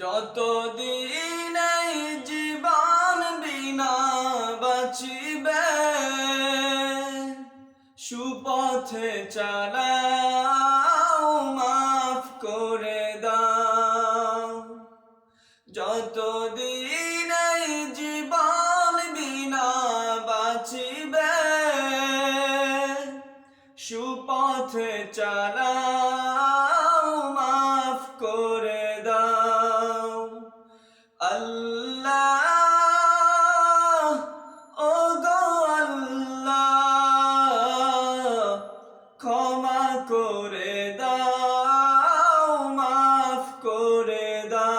যতদিন এই জীবন বিনা বাঁচিবে, সুপথে চালাও, মাফ করে দাও। যতদিন এই জীবন বিনা বাঁচিবে, সুপথে চালাও, মাফ করে দাও। আল্লাহ, ও গো আল্লাহ, ক্ষমা করে দাও, মাফ করে দাও।